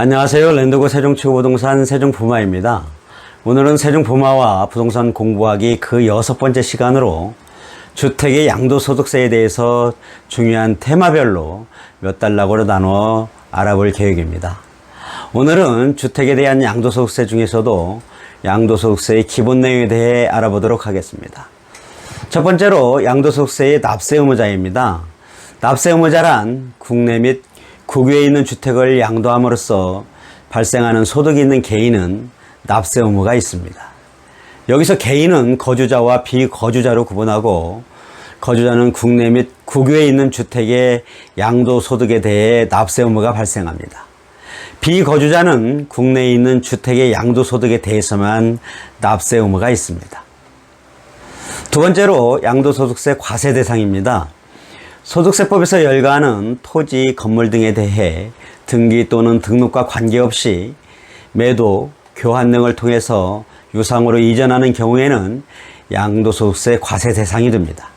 안녕하세요. 랜드고 세종치유부동산 세종부마입니다. 오늘은 세종부마와 부동산 공부하기 그 6번째 시간으로 주택의 양도소득세에 대해서 중요한 테마별로 몇 단락으로 나누어 알아볼 계획입니다. 오늘은 주택에 대한 양도소득세 중에서도 양도소득세의 기본 내용에 대해 알아보도록 하겠습니다. 첫 번째로 양도소득세의 납세의무자입니다. 납세의무자란 국내 및 국외에 있는 주택을 양도함으로써 발생하는 소득이 있는 개인은 납세 의무가 있습니다. 여기서 개인은 거주자와 비거주자로 구분하고, 거주자는 국내 및 국외에 있는 주택의 양도소득에 대해 납세 의무가 발생합니다. 비거주자는 국내에 있는 주택의 양도소득에 대해서만 납세 의무가 있습니다. 두 번째로 양도소득세 과세 대상입니다. 소득세법에서 열거하는 토지, 건물 등에 대해 등기 또는 등록과 관계없이 매도, 교환 등을 통해서 유상으로 이전하는 경우에는 양도소득세 과세 대상이 됩니다.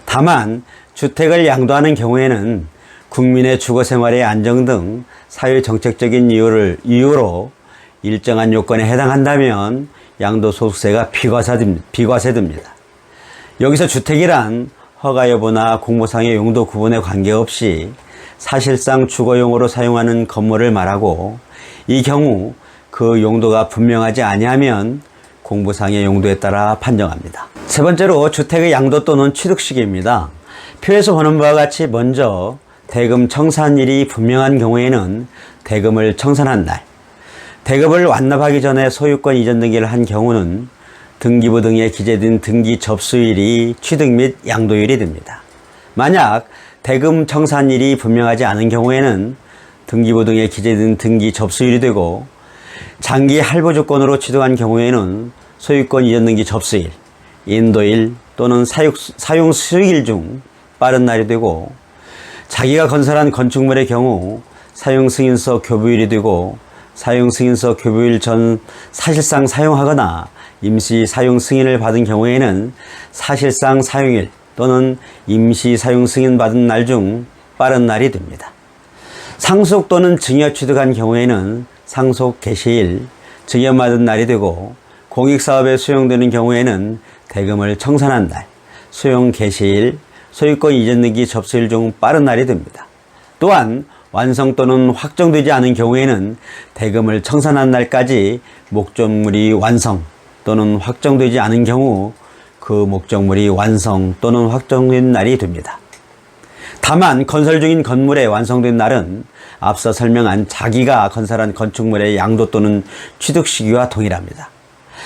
다만 주택을 양도하는 경우에는 국민의 주거생활의 안정 등 사회정책적인 이유로 일정한 요건에 해당한다면 양도소득세가 비과세됩니다. 여기서 주택이란 허가 여부나 공무상의 용도 구분에 관계없이 사실상 주거용으로 사용하는 건물을 말하고, 이 경우 그 용도가 분명하지 아니하면 공무상의 용도에 따라 판정합니다. 세 번째로 주택의 양도 또는 취득시기입니다. 표에서 보는 바와 같이 먼저 대금 청산일이 분명한 경우에는 대금을 청산한 날, 대금을 완납하기 전에 소유권 이전 등기를 한 경우는 등기부 등에 기재된 등기 접수일이 취득 및 양도일이 됩니다. 만약 대금 청산일이 분명하지 않은 경우에는 등기부 등에 기재된 등기 접수일이 되고, 장기 할부 조건으로 취득한 경우에는 소유권 이전 등기 접수일, 인도일 또는 사용 수익일 중 빠른 날이 되고, 자기가 건설한 건축물의 경우 사용 승인서 교부일이 되고, 사용 승인서 교부일 전 사실상 사용하거나 임시 사용 승인을 받은 경우에는 사실상 사용일 또는 임시 사용 승인 받은 날 중 빠른 날이 됩니다. 상속 또는 증여 취득한 경우에는 상속 개시일, 증여 받은 날이 되고, 공익사업에 수용되는 경우에는 대금을 청산한 날, 수용 개시일, 소유권 이전 등기 접수일 중 빠른 날이 됩니다. 또한 완성 또는 확정되지 않은 경우에는 대금을 청산한 날까지 목적물이 완성 또는 확정되지 않은 경우 그 목적물이 완성 또는 확정된 날이 됩니다. 다만 건설 중인 건물의 완성된 날은 앞서 설명한 자기가 건설한 건축물의 양도 또는 취득 시기와 동일합니다.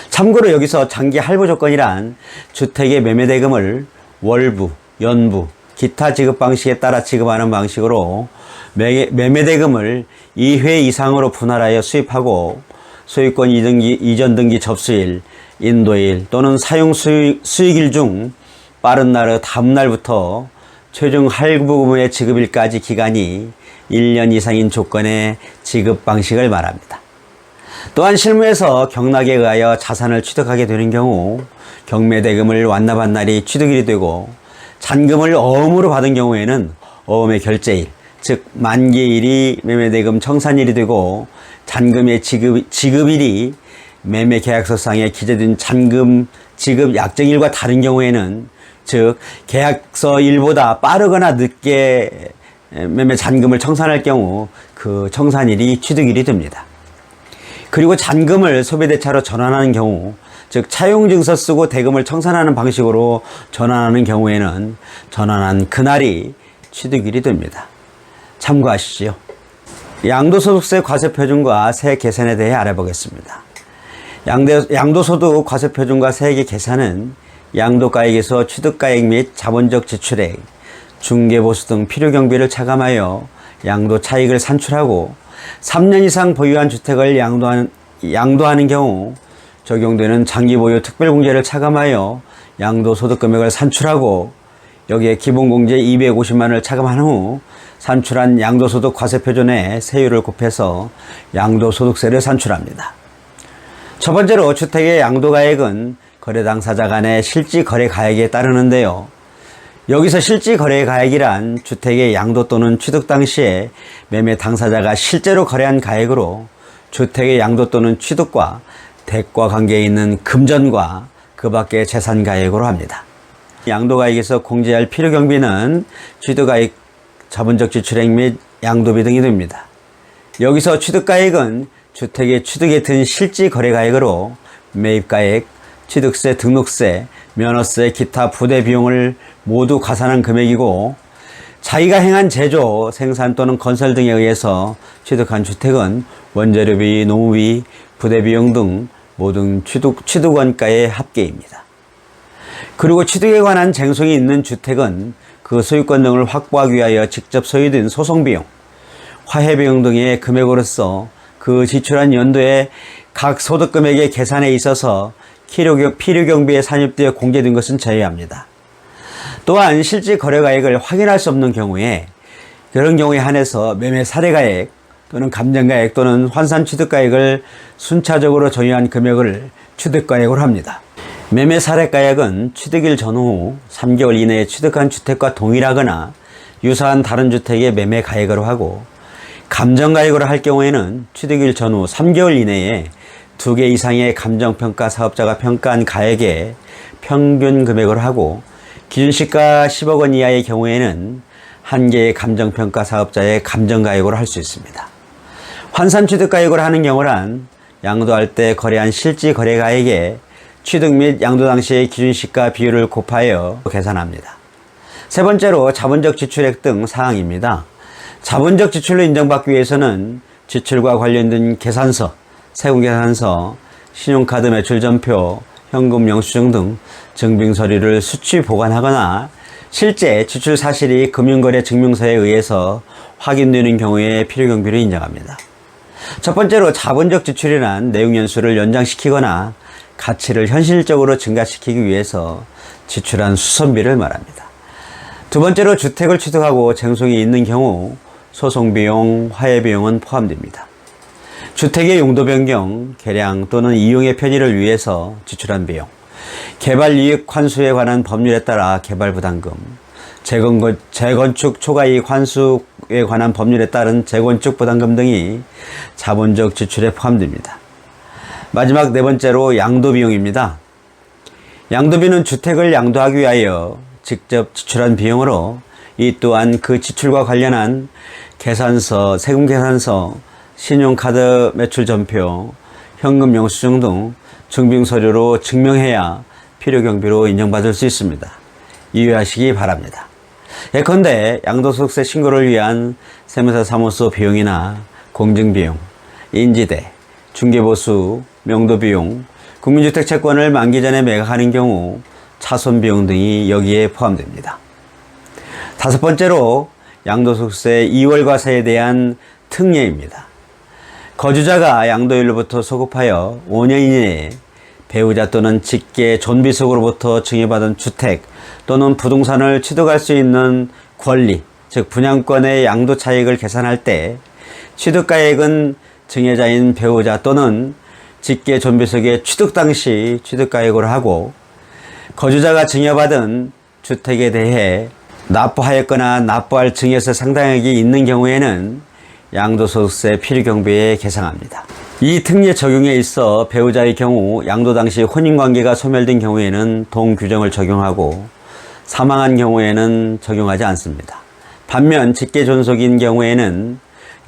참고로 여기서 장기 할부 조건이란 주택의 매매대금을 월부, 연부, 기타 지급 방식에 따라 지급하는 방식으로 매매대금을 2회 이상으로 분할하여 수입하고, 소유권 이전 등기 접수일, 인도일 또는 사용 수익일 중 빠른 날의 다음 날부터 최종 할부금의 지급일까지 기간이 1년 이상인 조건의 지급 방식을 말합니다. 또한 실무에서 경락에 의하여 자산을 취득하게 되는 경우 경매대금을 완납한 날이 취득일이 되고, 잔금을 어음으로 받은 경우에는 어음의 결제일, 즉 만기일이 매매대금 청산일이 되고, 잔금의 지급일이 매매계약서상에 기재된 잔금 지급 약정일과 다른 경우에는, 즉 계약서일보다 빠르거나 늦게 매매 잔금을 청산할 경우 그 청산일이 취득일이 됩니다. 그리고 잔금을 소비대차로 전환하는 경우, 즉 차용증서 쓰고 대금을 청산하는 방식으로 전환하는 경우에는 전환한 그날이 취득일이 됩니다. 참고하시죠. 양도소득세 과세표준과 세액 계산에 대해 알아보겠습니다. 양도소득 과세표준과 세액의 계산은 양도가액에서 취득가액 및 자본적 지출액, 중개보수 등 필요경비를 차감하여 양도 차익을 산출하고, 3년 이상 보유한 주택을 양도하는 경우 적용되는 장기보유 특별공제를 차감하여 양도소득 금액을 산출하고, 여기에 기본공제 250만원을 차감한 후 산출한 양도소득 과세표준에 세율을 곱해서 양도소득세를 산출합니다. 첫 번째로 주택의 양도가액은 거래 당사자 간의 실지 거래 가액에 따르는데요. 여기서 실지거래가액이란 주택의 양도 또는 취득 당시에 매매 당사자가 실제로 거래한 가액으로 주택의 양도 또는 취득과 대가 관계에 있는 금전과 그 밖의 재산가액으로 합니다. 양도가액에서 공제할 필요경비는 취득가액, 자본적 지출액 및 양도비 등이 됩니다. 여기서 취득가액은 주택의 취득에 든 실지거래가액으로 매입가액, 취득세, 등록세, 면허세, 기타 부대 비용을 모두 가산한 금액이고, 자기가 행한 제조, 생산 또는 건설 등에 의해서 취득한 주택은 원재료비, 노무비, 부대 비용 등 모든 취득원가의 합계입니다. 그리고 취득에 관한 쟁송이 있는 주택은 그 소유권 등을 확보하기 위하여 직접 소유된 소송비용, 화해비용 등의 금액으로서 그 지출한 연도의 각 소득금액의 계산에 있어서 필요경비에 산입되어 공제된 것은 제외합니다. 또한 실제 거래가액을 확인할 수 없는 경우에 그런 경우에 한해서 매매 사례가액 또는 감정가액 또는 환산취득가액을 순차적으로 정의한 금액을 취득가액으로 합니다. 매매 사례가액은 취득일 전후 3개월 이내에 취득한 주택과 동일하거나 유사한 다른 주택의 매매 가액으로 하고, 감정가액으로 할 경우에는 취득일 전후 3개월 이내에 2개 이상의 감정평가 사업자가 평가한 가액의 평균 금액으로 하고, 기준시가 10억 원 이하의 경우에는 1개의 감정평가 사업자의 감정가액으로 할 수 있습니다. 환산취득가액으로 하는 경우란 양도할 때 거래한 실지거래가액에 취득 및 양도 당시의 기준시가 비율을 곱하여 계산합니다. 세 번째로 자본적 지출액 등 사항입니다. 자본적 지출로 인정받기 위해서는 지출과 관련된 계산서, 세금계산서, 신용카드 매출전표, 현금 영수증 등 증빙서류를 수취 보관하거나 실제 지출 사실이 금융거래 증명서에 의해서 확인되는 경우에 필요경비를 인정합니다. 첫 번째로 자본적 지출이란 내용연수를 연장시키거나 가치를 현실적으로 증가시키기 위해서 지출한 수선비를 말합니다. 두 번째로 주택을 취득하고 쟁송이 있는 경우 소송비용, 화해비용은 포함됩니다. 주택의 용도 변경, 개량 또는 이용의 편의를 위해서 지출한 비용, 개발이익 환수에 관한 법률에 따라 개발부담금, 재건축 초과이익 환수에 관한 법률에 따른 재건축 부담금 등이 자본적 지출에 포함됩니다. 마지막 네 번째로 양도비용입니다. 양도비는 주택을 양도하기 위하여 직접 지출한 비용으로 이 또한 그 지출과 관련한 계산서, 세금계산서, 신용카드 매출전표, 현금 영수증 등 증빙서류로 증명해야 필요경비로 인정받을 수 있습니다. 유의하시기 바랍니다. 예컨대 양도소득세 신고를 위한 세무사 사무소 비용이나 공증비용, 인지대, 중개보수, 명도비용, 국민주택 채권을 만기 전에 매각하는 경우 차손비용 등이 여기에 포함됩니다. 다섯 번째로 양도소득세 2월 과세에 대한 특례입니다. 거주자가 양도일로부터 소급하여 5년 이내에 배우자 또는 직계 존비속으로부터 증여받은 주택 또는 부동산을 취득할 수 있는 권리, 즉 분양권의 양도 차익을 계산할 때 취득가액은 증여자인 배우자 또는 직계 존비속의 취득 당시 취득가액으로 하고, 거주자가 증여받은 주택에 대해 납부하였거나 납부할 증여세 상당액이 있는 경우에는 양도소득세 필요경비에 계상합니다. 이 특례 적용에 있어 배우자의 경우 양도 당시 혼인관계가 소멸된 경우에는 동규정을 적용하고 사망한 경우에는 적용하지 않습니다. 반면 직계존속인 경우에는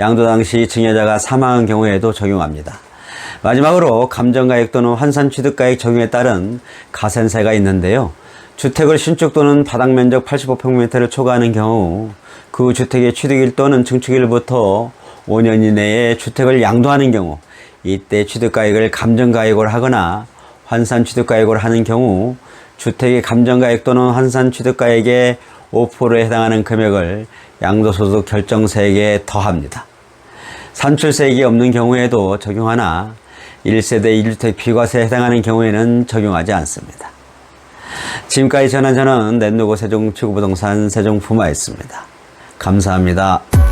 양도 당시 증여자가 사망한 경우에도 적용합니다. 마지막으로 감정가액 또는 환산취득가액 적용에 따른 가산세가 있는데요. 주택을 신축 또는 바닥면적 85평미터를 초과하는 경우 그 주택의 취득일 또는 증축일부터 5년 이내에 주택을 양도하는 경우 이때 취득가액을 감정가액으로 하거나 환산취득가액으로 하는 경우 주택의 감정가액 또는 환산취득가액의 5%에 해당하는 금액을 양도소득 결정세액에 더합니다. 산출세액이 없는 경우에도 적용하나 1세대 1주택 비과세에 해당하는 경우에는 적용하지 않습니다. 지금까지 저는 넷누고 세종치구부동산 세종부마였습니다. 감사합니다.